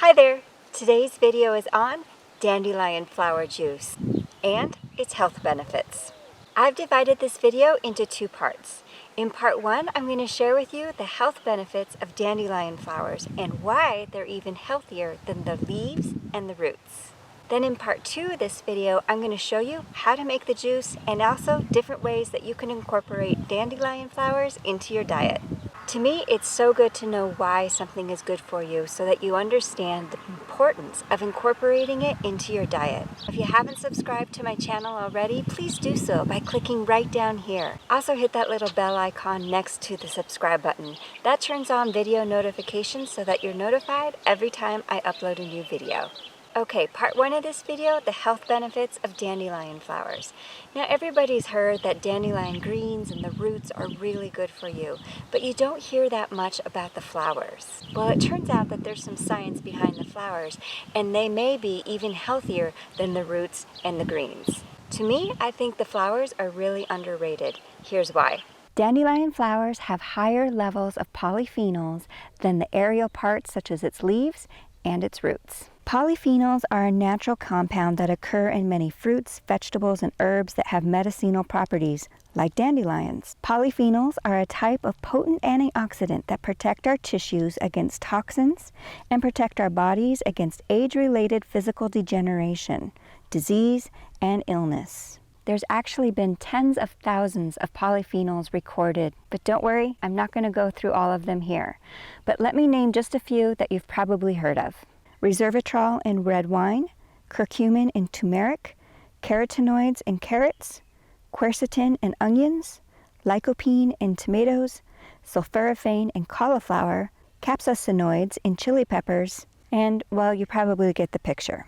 Hi there! Today's video is on dandelion flower juice and its health benefits. I've divided this video into two parts. In part one, I'm going to share with you the health benefits of dandelion flowers and why they're even healthier than the leaves and the roots. Then in part two of this video, I'm going to show you how to make the juice and also different ways that you can incorporate dandelion flowers into your diet. To me, it's so good to know why something is good for you so that you understand the importance of incorporating it into your diet. If you haven't subscribed to my channel already, please do so by clicking right down here. Also hit that little bell icon next to the subscribe button. That turns on video notifications so that you're notified every time I upload a new video. Okay, part one of this video, the health benefits of dandelion flowers. Now everybody's heard that dandelion greens and the roots are really good for you, but you don't hear that much about the flowers. Well, it turns out that there's some science behind the flowers, and they may be even healthier than the roots and the greens. To me, I think the flowers are really underrated. Here's why. Dandelion flowers have higher levels of polyphenols than the aerial parts such as its leaves and its roots. Polyphenols are a natural compound that occur in many fruits, vegetables, and herbs that have medicinal properties, like dandelions. Polyphenols are a type of potent antioxidant that protect our tissues against toxins and protect our bodies against age-related physical degeneration, disease, and illness. There's actually been tens of thousands of polyphenols recorded, but don't worry, I'm not going to go through all of them here. But let me name just a few that you've probably heard of. Resveratrol in red wine, curcumin in turmeric, carotenoids in carrots, quercetin in onions, lycopene in tomatoes, sulforaphane in cauliflower, capsaicinoids in chili peppers, and, well, you probably get the picture.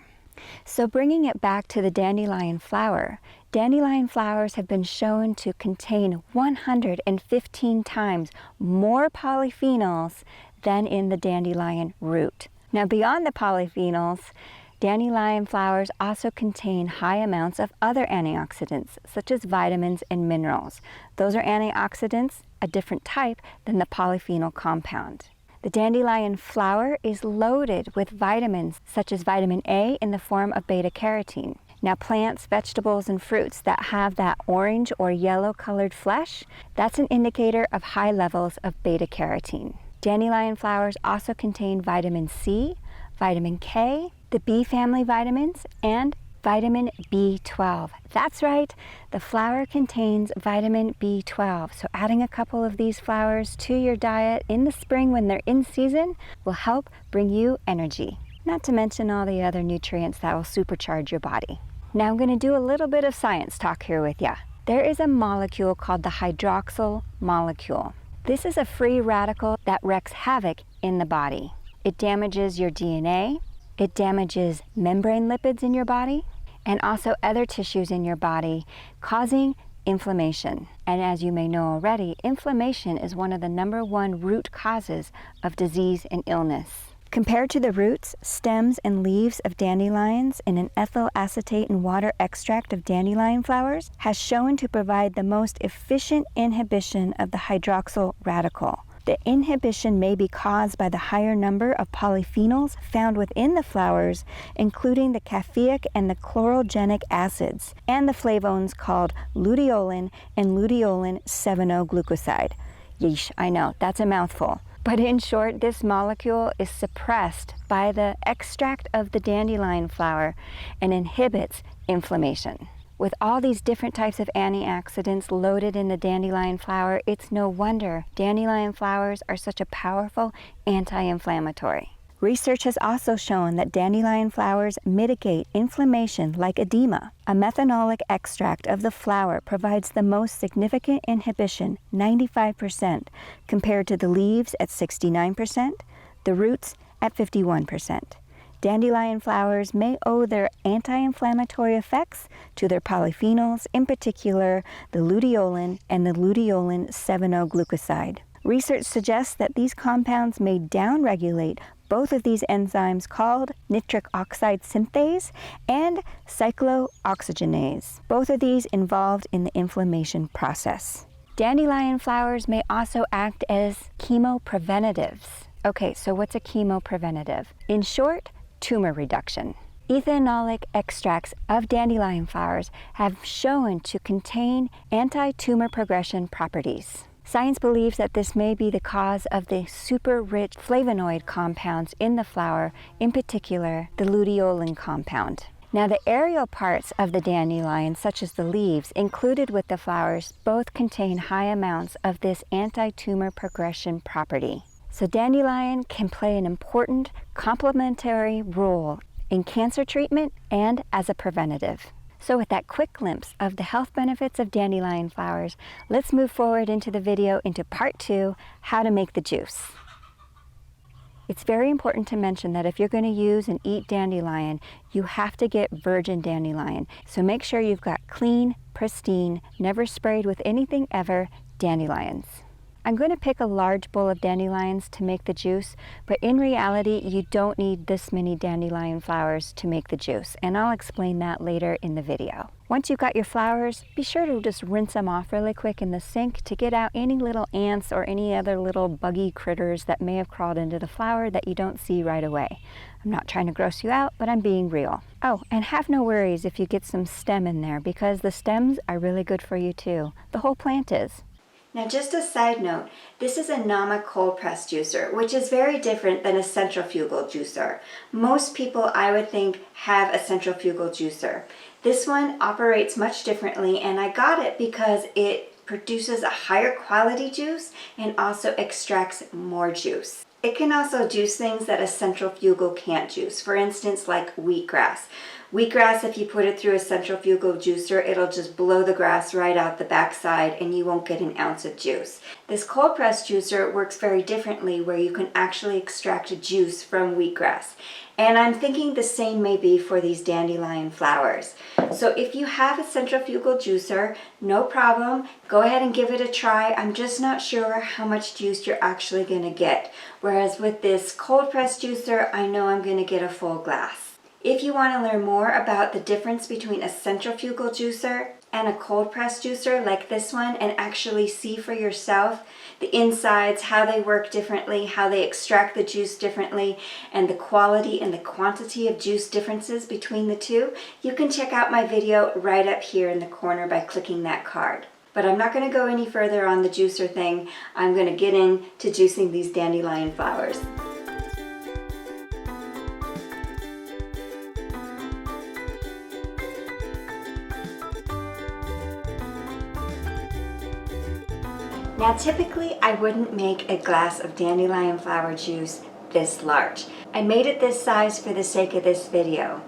So bringing it back to the dandelion flower, dandelion flowers have been shown to contain 115 times more polyphenols than in the dandelion root. Now, beyond the polyphenols, dandelion flowers also contain high amounts of other antioxidants, such as vitamins and minerals. Those are antioxidants, a different type than the polyphenol compound. The dandelion flower is loaded with vitamins, such as vitamin A in the form of beta-carotene. Now, plants, vegetables, and fruits that have that orange or yellow colored flesh, that's an indicator of high levels of beta-carotene. Dandelion flowers also contain vitamin C, vitamin K, the B family vitamins, and vitamin B12. That's right, the flower contains vitamin B12. So adding a couple of these flowers to your diet in the spring when they're in season will help bring you energy. Not to mention all the other nutrients that will supercharge your body. Now I'm going to do a little bit of science talk here with you. There is a molecule called the hydroxyl molecule. This is a free radical that wreaks havoc in the body. It damages your DNA, it damages membrane lipids in your body, and also other tissues in your body, causing inflammation. And as you may know already, inflammation is one of the #1 root causes of disease and illness. Compared to the roots, stems, and leaves of dandelions in an ethyl acetate and water extract of dandelion flowers has shown to provide the most efficient inhibition of the hydroxyl radical. The inhibition may be caused by the higher number of polyphenols found within the flowers, including the caffeic and the chlorogenic acids, and the flavones called luteolin and luteolin 7-O-glucoside. Yeesh, I know, that's a mouthful. But in short, this molecule is suppressed by the extract of the dandelion flower and inhibits inflammation. With all these different types of antioxidants loaded in the dandelion flower, it's no wonder dandelion flowers are such a powerful anti-inflammatory. Research has also shown that dandelion flowers mitigate inflammation like edema. A methanolic extract of the flower provides the most significant inhibition, 95%, compared to the leaves at 69%, the roots at 51%. Dandelion flowers may owe their anti-inflammatory effects to their polyphenols, in particular the luteolin and the luteolin 7-O-glucoside. Research suggests that these compounds may downregulate both of these enzymes called nitric oxide synthase and cyclooxygenase, both of these involved in the inflammation process. Dandelion flowers may also act as chemopreventatives. Okay, so what's a chemopreventative? In short, tumor reduction. Ethanolic extracts of dandelion flowers have shown to contain anti-tumor progression properties. Science believes that this may be the cause of the super-rich flavonoid compounds in the flower, in particular the luteolin compound. Now, the aerial parts of the dandelion, such as the leaves included with the flowers, both contain high amounts of this anti-tumor progression property. So dandelion can play an important complementary role in cancer treatment and as a preventative. So with that quick glimpse of the health benefits of dandelion flowers, let's move forward into the video into part 2, how to make the juice. It's very important to mention that if you're going to use and eat dandelion, you have to get virgin dandelion. So make sure you've got clean, pristine, never sprayed with anything ever dandelions. I'm going to pick a large bowl of dandelions to make the juice, but in reality, you don't need this many dandelion flowers to make the juice, and I'll explain that later in the video. Once you've got your flowers, be sure to just rinse them off really quick in the sink to get out any little ants or any other little buggy critters that may have crawled into the flower that you don't see right away. I'm not trying to gross you out, but I'm being real. Oh, and have no worries if you get some stem in there, because the stems are really good for you too. The whole plant is. Now, just a side note, this is a Nama cold press juicer, which is very different than a centrifugal juicer. Most people, I would think, have a centrifugal juicer. This one operates much differently, and I got it because it produces a higher quality juice and also extracts more juice. It can also juice things that a centrifugal can't juice, for instance, like wheatgrass. Wheatgrass, if you put it through a centrifugal juicer, it'll just blow the grass right out the backside and you won't get an ounce of juice. This cold press juicer works very differently, where you can actually extract a juice from wheatgrass. And I'm thinking the same may be for these dandelion flowers. So if you have a centrifugal juicer, no problem. Go ahead and give it a try. I'm just not sure how much juice you're actually going to get. Whereas with this cold press juicer, I know I'm going to get a full glass. If you want to learn more about the difference between a centrifugal juicer and a cold press juicer like this one, and actually see for yourself the insides, how they work differently, how they extract the juice differently, and the quality and the quantity of juice differences between the two, you can check out my video right up here in the corner by clicking that card. But I'm not going to go any further on the juicer thing. I'm going to get into juicing these dandelion flowers. Now, typically I wouldn't make a glass of dandelion flower juice this large. I made it this size for the sake of this video.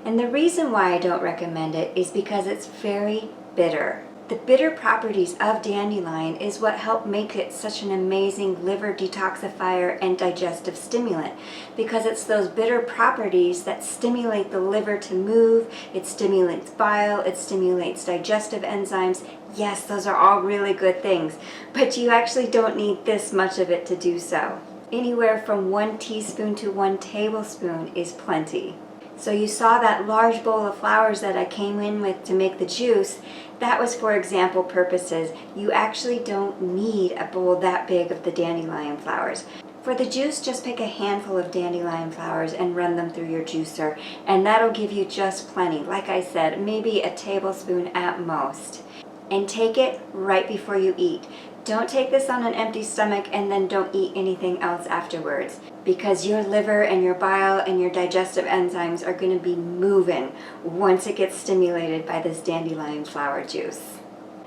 And the reason why I don't recommend it is because it's very bitter. The bitter properties of dandelion is what help make it such an amazing liver detoxifier and digestive stimulant, because it's those bitter properties that stimulate the liver to move, it stimulates bile, it stimulates digestive enzymes. Yes, those are all really good things, but you actually don't need this much of it to do so. Anywhere from 1 teaspoon to 1 tablespoon is plenty. So you saw that large bowl of flowers that I came in with to make the juice. That was for example purposes. You actually don't need a bowl that big of the dandelion flowers. For the juice, just pick a handful of dandelion flowers and run them through your juicer, and that'll give you just plenty. Like I said, maybe a tablespoon at most. And take it right before you eat. Don't take this on an empty stomach and then don't eat anything else afterwards, because your liver and your bile and your digestive enzymes are going to be moving once it gets stimulated by this dandelion flower juice.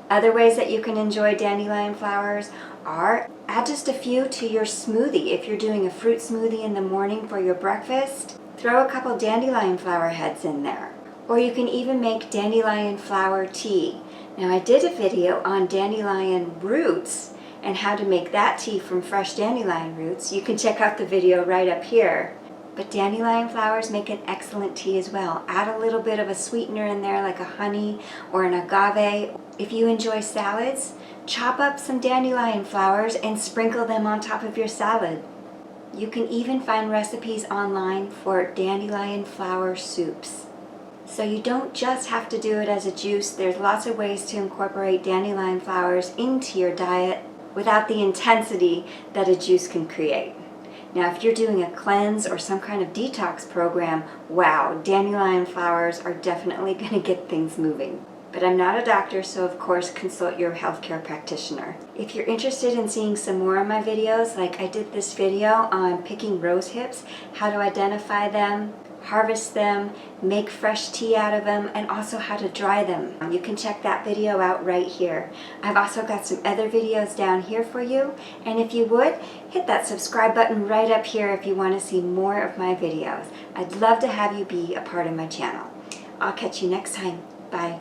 Other ways that you can enjoy dandelion flowers are add just a few to your smoothie. If you're doing a fruit smoothie in the morning for your breakfast, throw a couple dandelion flower heads in there. Or you can even make dandelion flower tea. Now, I did a video on dandelion roots and how to make that tea from fresh dandelion roots. You can check out the video right up here. But dandelion flowers make an excellent tea as well. Add a little bit of a sweetener in there, like a honey or an agave. If you enjoy salads, chop up some dandelion flowers and sprinkle them on top of your salad. You can even find recipes online for dandelion flower soups. So you don't just have to do it as a juice. There's lots of ways to incorporate dandelion flowers into your diet without the intensity that a juice can create. Now, if you're doing a cleanse or some kind of detox program, wow, dandelion flowers are definitely going to get things moving. But I'm not a doctor, so of course consult your healthcare practitioner. If you're interested in seeing some more of my videos, like I did this video on picking rose hips, how to identify them, harvest them, make fresh tea out of them, and also how to dry them, you can check that video out right here. I've also got some other videos down here for you, and if you would, hit that subscribe button right up here if you want to see more of my videos. I'd love to have you be a part of my channel. I'll catch you next time. Bye.